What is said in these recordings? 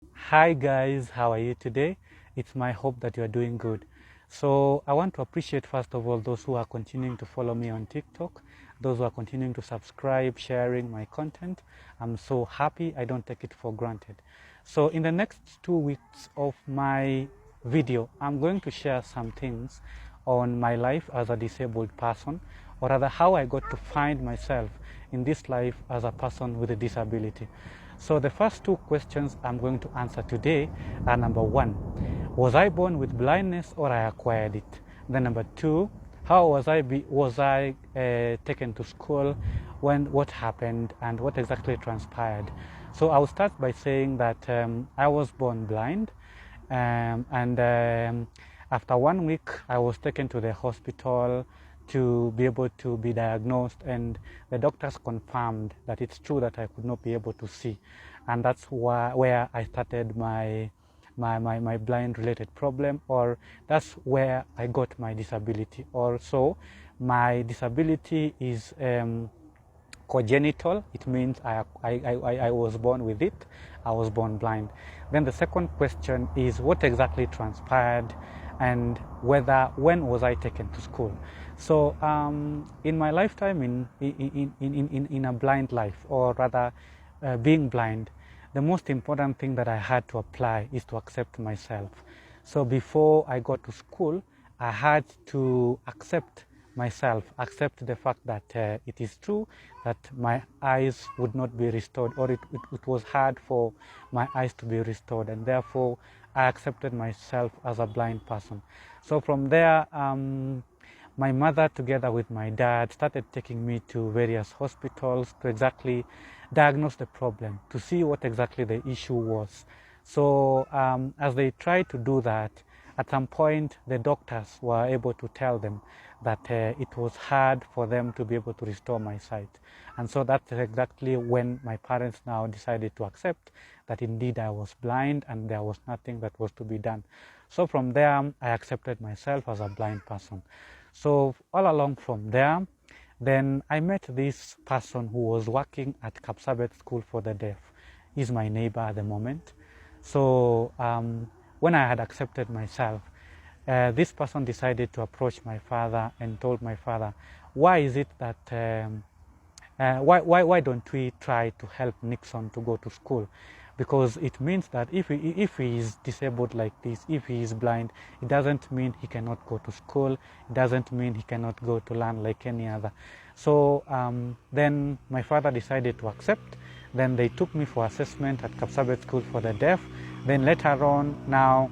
Hi guys, how are you today? It's my hope that you are doing good. So I want to appreciate first of all those who are continuing to follow me on TikTok, those who are continuing to subscribe, sharing my content. I'm so happy. I don't take it for granted. So in the next 2 weeks of my video, I'm going to share some things on my life as a disabled person, or rather how I got to find myself in this life as a person with a disability. So the first two questions I'm going to answer today are: number one, was I born with blindness or I acquired it? Then number two, how was I taken to school, what happened, and what exactly transpired? So I'll start by saying that I was born blind, and after 1 week I was taken to the hospital to be able to be diagnosed, and the doctors confirmed that it's true that I could not be able to see, and that's where I started my blind related problem, or that's where I got my disability. Also, my disability is congenital. It means I was born with it. I was born blind. Then the second question is what exactly transpired, and when was I taken to school. So in my lifetime, in a blind life, or rather being blind, the most important thing that I had to apply is to accept myself. So before I got to school, I had to accept myself, accept the fact that it is true that my eyes would not be restored, or it was hard for my eyes to be restored, and therefore I accepted myself as a blind person. So from there, my mother together with my dad started taking me to various hospitals to exactly diagnose the problem, to see what exactly the issue was. So as they tried to do that, at some point the doctors were able to tell them that it was hard for them to be able to restore my sight. And so that's exactly when my parents now decided to accept that indeed I was blind and there was nothing that was to be done. So from there, I accepted myself as a blind person. So all along from there, then I met this person who was working at Kapsabet School for the Deaf. He's my neighbor at the moment. So when I had accepted myself, this person decided to approach my father and told my father, why is it that why don't we try to help Nickson to go to school? Because it means that if he is disabled like this, if he is blind, it doesn't mean he cannot go to school. It doesn't mean he cannot go to learn like any other. So then my father decided to accept. Then they took me for assessment at Kapsabet School for the Deaf. Then later on, now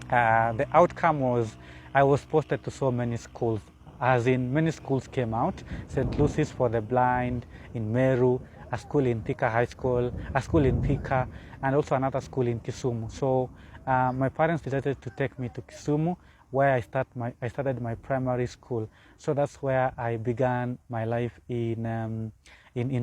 the outcome was I was posted to so many schools, as in many schools came out: St. Lucy's for the Blind in Meru, a school in Thika High School, a school in Thika, and also another school in Kisumu. So my parents decided to take me to Kisumu, where I started my primary school. So that's where I began my life in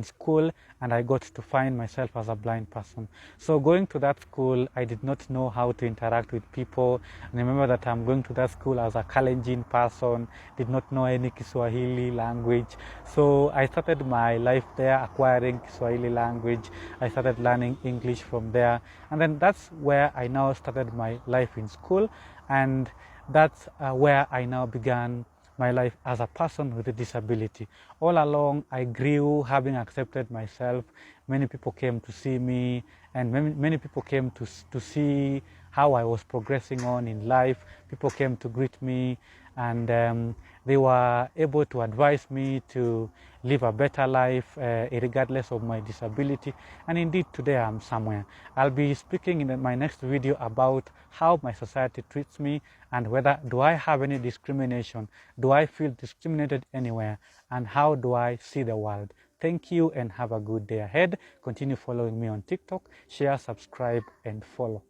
school, and I got to find myself as a blind person. So going to that school, I did not know how to interact with people. And I remember that I'm going to that school as a Kalenjin person, did not know any Kiswahili language. So I started my life there acquiring Kiswahili language. I started learning English from there. And then that's where I now started my life in school. And that's where I now began my life as a person with a disability. All along, I grew, having accepted myself. Many people came to see me, and many people came to see how I was progressing on in life. People came to greet me, and they were able to advise me to live a better life regardless of my disability. And indeed, today I'm somewhere. I'll be speaking in my next video about how my society treats me, and whether do I have any discrimination, do I feel discriminated anywhere, and how do I see the world. Thank you and have a good day ahead. Continue following me on TikTok, share, subscribe, and follow.